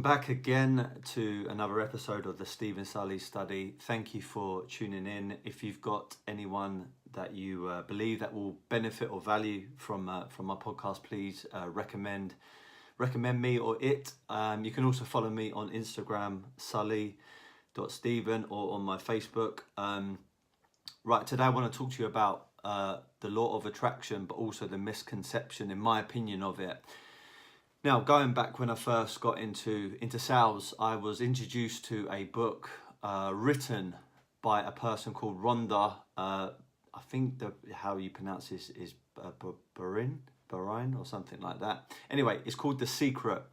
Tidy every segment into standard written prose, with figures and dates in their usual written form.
back again to another episode of the Stephen Sulley Study. Thank you for tuning in. If you've got anyone that you believe that will benefit or value from my podcast, please recommend me or it. You can also follow me on Instagram, sully.stephen, or on my Facebook. Right, today I want to talk to you about the law of attraction, but also the misconception, in my opinion, of it. Now, going back when I first got into sales, I was introduced to a book written by a person called Rhonda. I think how you pronounce this is Barin or something like that. Anyway, it's called The Secret.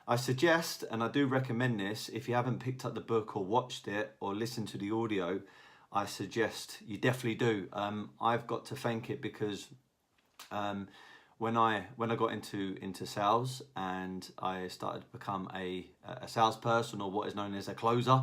I suggest, and I do recommend this, if you haven't picked up the book or watched it or listened to the audio, I suggest you definitely do. I've got to thank it because when I got into sales and I started to become a salesperson, or what is known as a closer,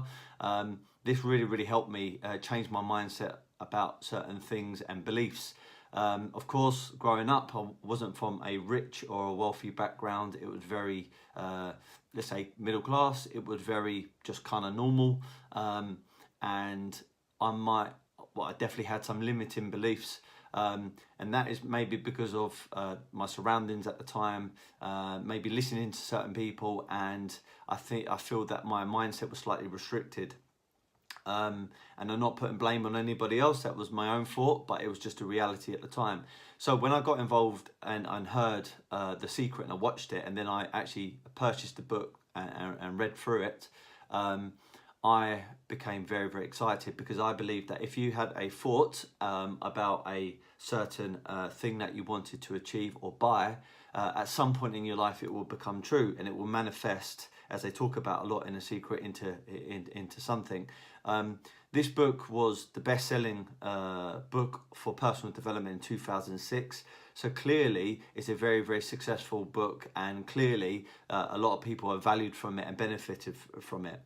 this really helped me change my mindset about certain things and beliefs. Of course, growing up, I wasn't from a rich or a wealthy background. It was very, let's say, middle class. It was very just kind of normal, and I definitely had some limiting beliefs. And that is maybe because of my surroundings at the time, maybe listening to certain people, and I feel that my mindset was slightly restricted. And I'm not putting blame on anybody else. That was my own fault, but it was just a reality at the time. So when I got involved and heard The Secret, and I watched it, and then I actually purchased the book and read through it, I became very excited, because I believe that if you had a thought about a certain thing that you wanted to achieve or buy, at some point in your life it will become true, and it will manifest, as they talk about a lot in The Secret, into something. This book was the best-selling book for personal development in 2006. So clearly it's a very successful book, and clearly a lot of people have valued from it and benefited from it.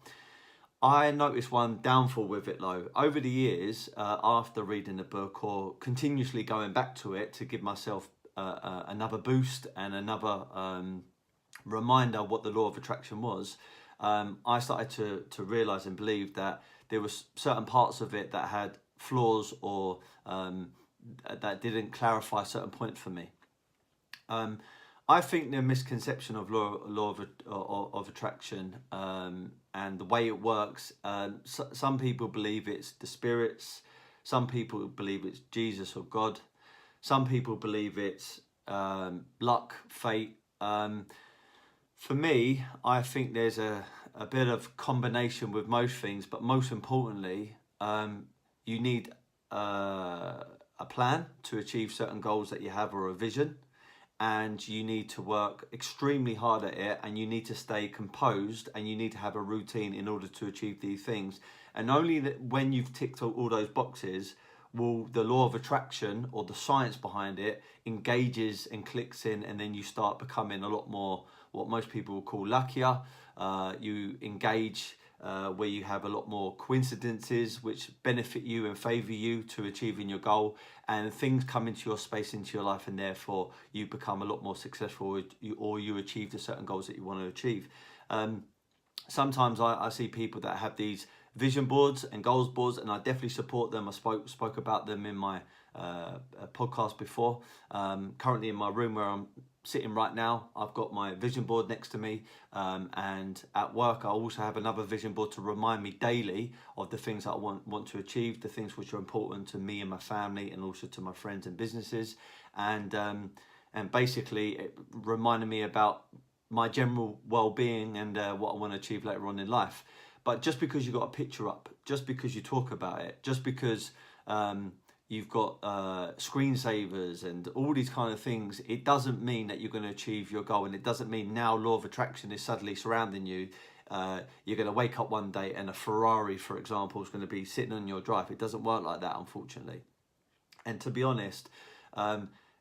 I noticed one downfall with it though. Over the years, after reading the book or continuously going back to it to give myself another boost and another reminder what the law of attraction was, I started to realise and believe that there was certain parts of it that had flaws, or that didn't clarify certain points for me. I think the misconception of law of attraction and the way it works, some people believe it's the spirits, some people believe it's Jesus or God, some people believe it's luck, fate. For me, I think there's a bit of combination with most things, but most importantly, you need a plan to achieve certain goals that you have, or a vision. And you need to work extremely hard at it, and you need to stay composed, and you need to have a routine in order to achieve these things. And only when you've ticked all those boxes will the law of attraction, or the science behind it, engages and clicks in, and then you start becoming a lot more what most people will call luckier. You engage where you have a lot more coincidences which benefit you and favour you to achieving your goal, and things come into your space, into your life, and therefore you become a lot more successful, or you achieve the certain goals that you want to achieve. Sometimes I see people that have these vision boards and goals boards, and I definitely support them. I spoke about them in my podcast before. Currently in my room where I'm sitting right now, I've got my vision board next to me, and at work I also have another vision board to remind me daily of the things that I want to achieve, the things which are important to me and my family, and also to my friends and businesses, and basically it reminded me about my general well-being and what I want to achieve later on in life. But just because you've got a picture up, just because you talk about it, just because you've got screensavers and all these kind of things, it doesn't mean that you're going to achieve your goal, and it doesn't mean now law of attraction is suddenly surrounding you. You're going to wake up one day and a Ferrari, for example, is going to be sitting on your drive. It doesn't work like that, unfortunately. And to be honest,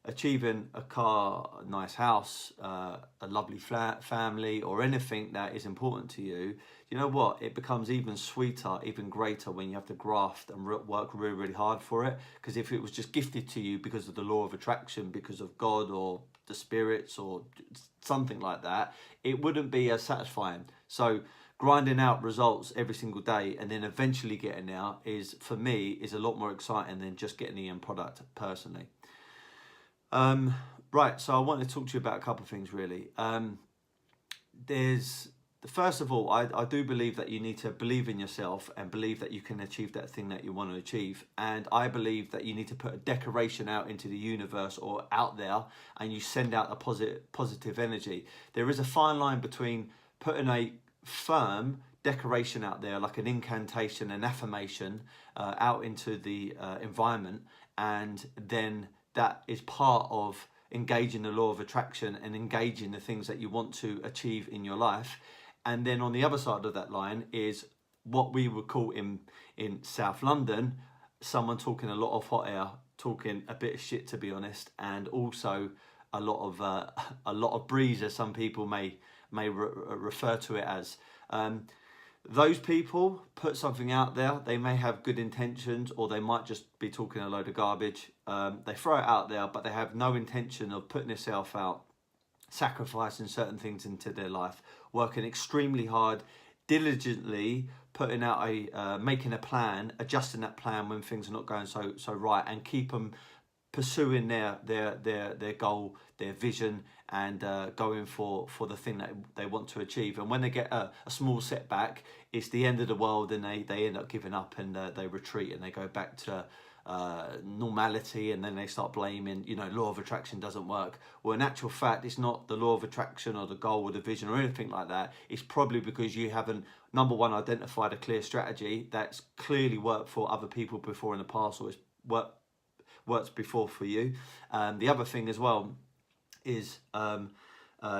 achieving a car, a nice house, a lovely family, or anything that is important to you, you know what? It becomes even sweeter, even greater when you have to graft and work really hard for it. Because if it was just gifted to you because of the law of attraction, because of God or the spirits or something like that, it wouldn't be as satisfying. So grinding out results every single day and then eventually getting there is, for me, is a lot more exciting than just getting the end product personally. Right, so I want to talk to you about a couple of things really. First of all, I do believe that you need to believe in yourself and believe that you can achieve that thing that you want to achieve. And I believe that you need to put a decoration out into the universe or out there, and you send out a positive energy. There is a fine line between putting a firm decoration out there, like an incantation, an affirmation, out into the environment, and then that is part of engaging the law of attraction and engaging the things that you want to achieve in your life. And then on the other side of that line is what we would call in South London, someone talking a lot of hot air, talking a bit of shit, to be honest, and also a lot of breeze, as some people may refer to it as. Those people put something out there. They may have good intentions, or they might just be talking a load of garbage. They throw it out there, but they have no intention of putting themselves out, sacrificing certain things into their life, working extremely hard, diligently putting out making a plan, adjusting that plan when things are not going so right, and keep them pursuing their goal, their vision, and going for the thing that they want to achieve. And when they get a small setback, it's the end of the world, and they end up giving up, and they retreat and they go back to normality, and then they start blaming, law of attraction doesn't work. Well, in actual fact, it's not the law of attraction or the goal or the vision or anything like that. It's probably because you haven't, number one, identified a clear strategy that's clearly worked for other people before in the past, or it's worked before for you. The other thing as well is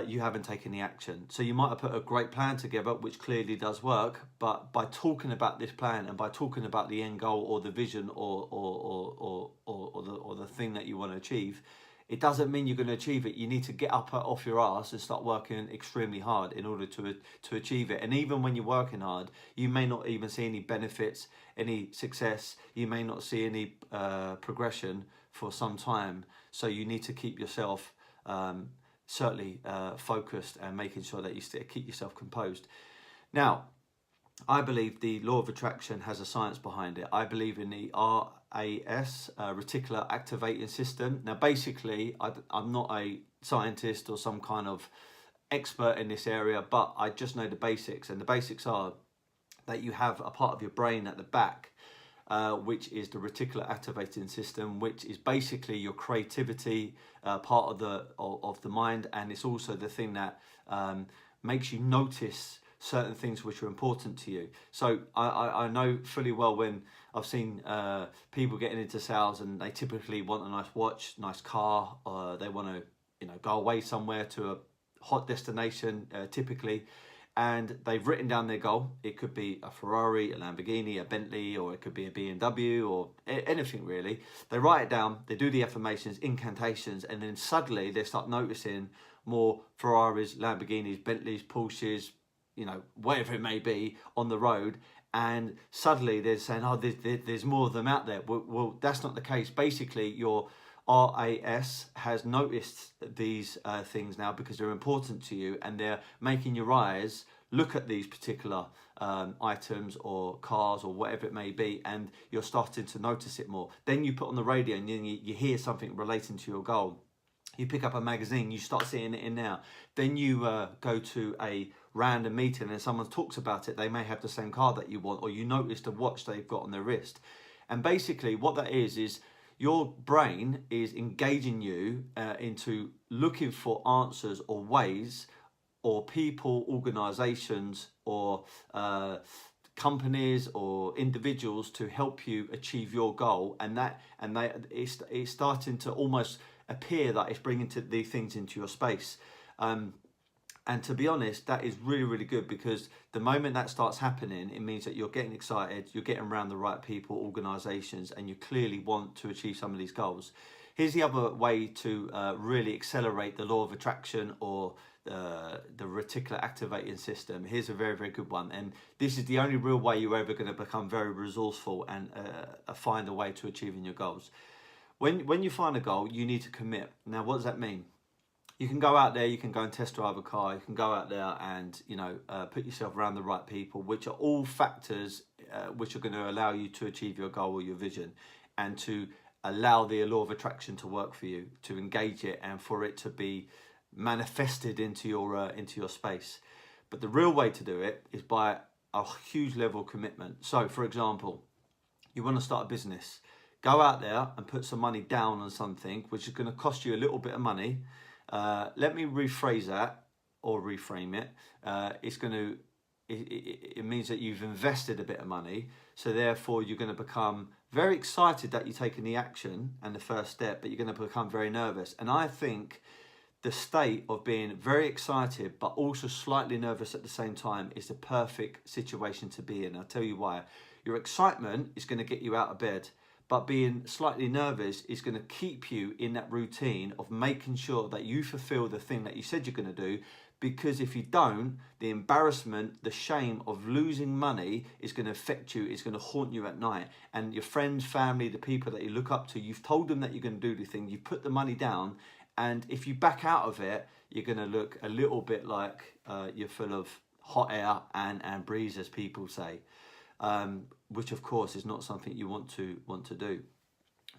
you haven't taken the action. So you might have put a great plan together, which clearly does work, but by talking about this plan and by talking about the end goal or the vision or the thing that you want to achieve, it doesn't mean you're going to achieve it. You need to get up off your ass and start working extremely hard in order to achieve it. And even when you're working hard, you may not even see any benefits, any success. You may not see any progression for some time. So you need to keep yourself certainly focused and making sure that you keep yourself composed. Now, I believe the law of attraction has a science behind it. I believe in the RAS, reticular activating system. Now, basically, I'm not a scientist or some kind of expert in this area, but I just know the basics. And the basics are that you have a part of your brain at the back, which is the reticular activating system, which is basically your creativity, part of the mind, and it's also the thing that makes you notice certain things which are important to you. So I know fully well when I've seen people getting into sales, and they typically want a nice watch, nice car, or they want to go away somewhere to a hot destination typically, and they've written down their goal. It could be a Ferrari, a Lamborghini, a Bentley, or it could be a BMW, or anything really. They write it down, they do the affirmations, incantations, and then suddenly they start noticing more Ferraris, Lamborghinis, Bentleys, Porsches, whatever it may be on the road. And suddenly they're saying, oh, there's more of them out there. Well, that's not the case. Basically, your RAS has noticed these things now because they're important to you, and they're making your eyes look at these particular items or cars or whatever it may be, and you're starting to notice it more. Then you put on the radio and then you hear something relating to your goal. You pick up a magazine, you start seeing it in there. Then you go to a random meeting and someone talks about it. They may have the same car that you want, or you notice the watch they've got on their wrist. And basically what that is your brain is engaging you into looking for answers or ways, or people, organizations, or companies or individuals to help you achieve your goal. And it's starting to almost appear that it's bringing these things into your space. And to be honest, that is really, really good, because the moment that starts happening, it means that you're getting excited, you're getting around the right people, organizations, and you clearly want to achieve some of these goals. Here's the other way to really accelerate the law of attraction, or the reticular activating system. Here's a very, very good one. And this is the only real way you're ever going to become very resourceful and find a way to achieving your goals. When you find a goal, you need to commit. Now, what does that mean? You can go out there, you can go and test drive a car, you can go out there and, put yourself around the right people, which are all factors which are going to allow you to achieve your goal or your vision, and to allow the law of attraction to work for you, to engage it, and for it to be manifested into your space. But the real way to do it is by a huge level of commitment. So, for example, you want to start a business. Go out there and put some money down on something which is going to cost you a little bit of money. Let me rephrase that or reframe it. It means that you've invested a bit of money, so therefore you're going to become very excited that you're taking the action and the first step, but you're going to become very nervous. And I think the state of being very excited but also slightly nervous at the same time is the perfect situation to be in. I'll tell you why. Your excitement is going to get you out of bed, but being slightly nervous is going to keep you in that routine of making sure that you fulfill the thing that you said you're going to do. Because if you don't, the embarrassment, the shame of losing money is going to affect you, it's going to haunt you at night. And your friends, family, the people that you look up to, you've told them that you're going to do the thing, you've put the money down, and if you back out of it, you're going to look a little bit like you're full of hot air and breeze, as people say, which of course is not something you want to do.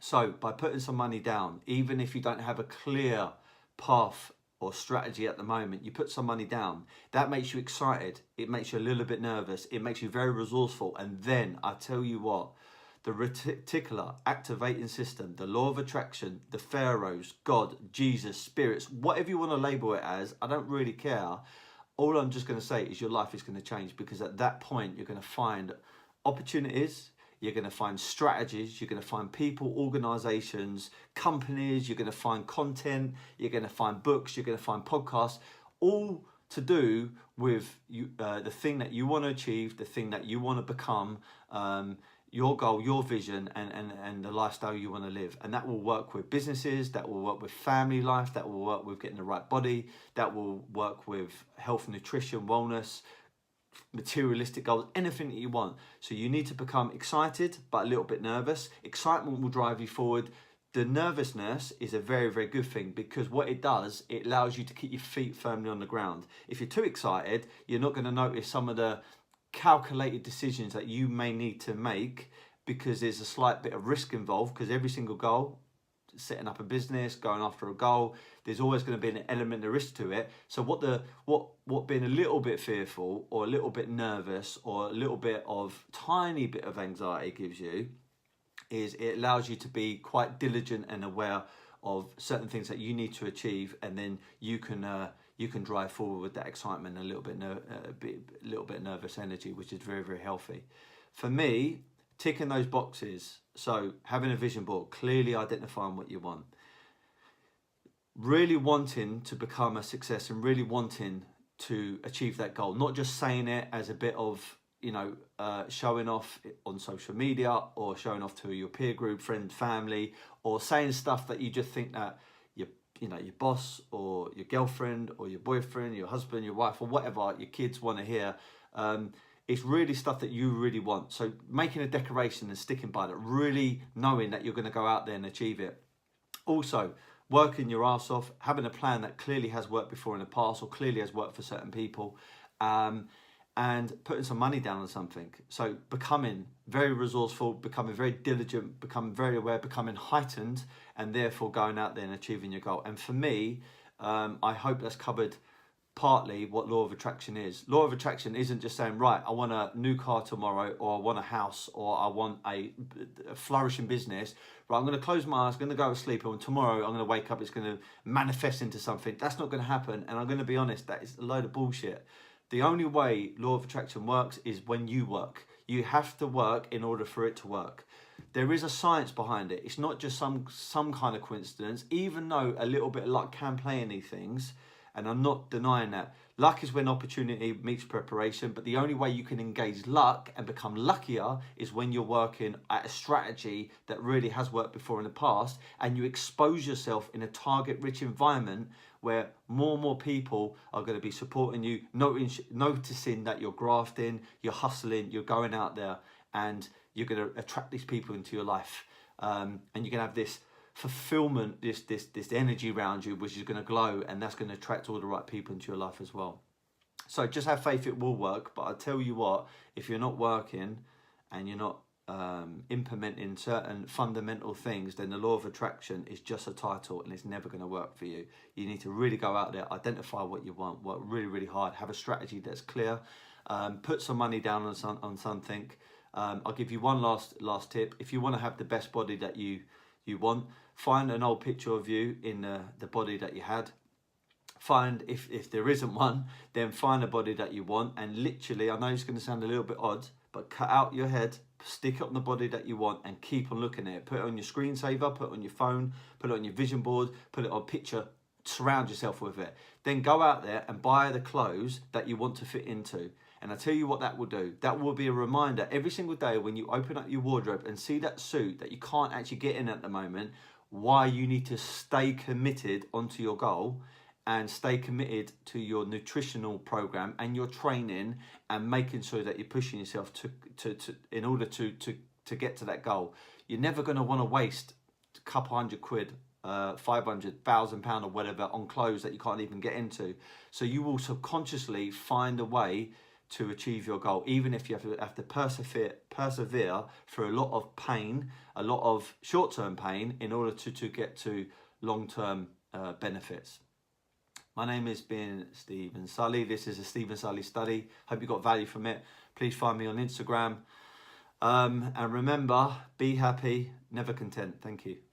So by putting some money down, even if you don't have a clear path or strategy at the moment, you put some money down, that makes you excited, it makes you a little bit nervous, it makes you very resourceful. And then I tell you what, the reticular activating system, the law of attraction, the pharaohs, God, Jesus, spirits, whatever you want to label it as, I don't really care. All I'm just going to say is your life is going to change, because at that point you're going to find opportunities, you're going to find strategies, you're going to find people, organizations, companies, you're going to find content, you're going to find books, you're going to find podcasts, all to do with you, the thing that you want to achieve, the thing that you want to become, your goal, your vision, and the lifestyle you want to live. And that will work with businesses, that will work with family life, that will work with getting the right body, that will work with health, nutrition, wellness, materialistic goals, anything that you want. So you need to become excited but a little bit nervous. Excitement will drive you forward. The nervousness is a very, very good thing, because what it does, it allows you to keep your feet firmly on the ground. If you're too excited, you're not going to notice some of the calculated decisions that you may need to make, because there's a slight bit of risk involved, because every single goal, setting up a business, going after a goal, there's always going to be an element of risk to it. So what being a little bit fearful or a little bit nervous or a little bit of tiny bit of anxiety gives you is it allows you to be quite diligent and aware of certain things that you need to achieve, and then you can drive forward with that excitement and a little bit nervous energy, which is very, very healthy. For me, ticking those boxes, so having a vision board, clearly identifying what you want, really wanting to become a success and really wanting to achieve that goal, not just saying it as a bit of, showing off on social media or showing off to your peer group, friend, family, or saying stuff that you just think that your boss or your girlfriend or your boyfriend, your husband, your wife, or whatever, your kids want to hear. It's really stuff that you really want. So making a declaration and sticking by that, really knowing that you're going to go out there and achieve it. Also, working your ass off, having a plan that clearly has worked before in the past or clearly has worked for certain people, and putting some money down on something. So becoming very resourceful, becoming very diligent, becoming very aware, becoming heightened, and therefore going out there and achieving your goal. And for me, I hope that's covered partly what law of attraction is. Law of attraction isn't just saying, right, I want a new car tomorrow, or I want a house, or I want a flourishing business. Right, I'm going to close my eyes, I'm going to go to sleep, and tomorrow I'm going to wake up, it's going to manifest into something. That's not going to happen. And I'm going to be honest, that is a load of bullshit. The only way law of attraction works is when you work. You have to work in order for it to work. There is a science behind it. It's not just some kind of coincidence, even though a little bit of luck can play in these things. And I'm not denying that. Luck is when opportunity meets preparation, but the only way you can engage luck and become luckier is when you're working at a strategy that really has worked before in the past, and you expose yourself in a target-rich environment where more and more people are going to be supporting you, noticing that you're grafting, you're hustling, you're going out there, and you're going to attract these people into your life. And you can have this fulfillment, this energy around you, which is going to glow, and that's going to attract all the right people into your life as well. So just have faith it will work. But I tell you what, if you're not working and you're not implementing certain fundamental things, then the law of attraction is just a title, and it's never going to work for you. You need to really go out there, identify what you want, work really, really hard, have a strategy that's clear, put some money down on something. I'll give you one last tip. If you want to have the best body that you want, find an old picture of you in the body that you had. Find, if there isn't one, then find a body that you want, and literally, I know it's going to sound a little bit odd, but cut out your head, stick it on the body that you want, and keep on looking at it. Put it on your screensaver, put it on your phone, put it on your vision board, put it on a picture, surround yourself with it. Then go out there and buy the clothes that you want to fit into. And I tell you what that will do. That will be a reminder every single day when you open up your wardrobe and see that suit that you can't actually get in at the moment, why you need to stay committed onto your goal and stay committed to your nutritional program and your training, and making sure that you're pushing yourself to in order to get to that goal. You're never going to want to waste a couple £100, 500, £1,000 or whatever on clothes that you can't even get into. So you will subconsciously find a way to achieve your goal, even if you have to persevere through a lot of pain, a lot of short-term pain, in order to get to long-term benefits. My name has been Stephen Sulley. This is a Stephen Sulley study. Hope you got value from it. Please find me on Instagram. And remember, be happy, never content. Thank you.